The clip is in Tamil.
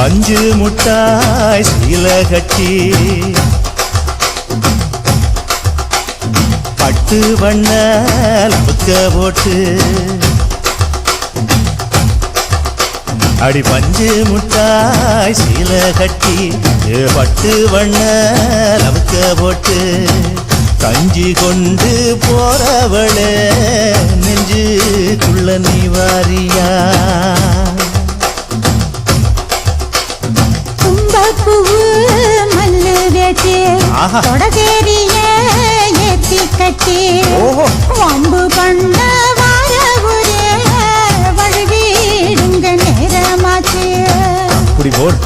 பஞ்சு முட்டாய் சீல கட்டி பட்டு வண்ண லவுக்க போட்டு அடி பஞ்சு முட்டாய் சீல கட்டி பட்டு வண்ண லவுக்க போட்டு கஞ்சி கொண்டு போறவளே நெஞ்சுக்குள்ள நீ வாரியா கும்பப்பூவு மல்லு வேட்டி தொடகேரிய ஏத்தி கட்டி வம்பு பண்ண வார ஒரே வழுவிடுங்க நேரமாச்சு அப்படி போட்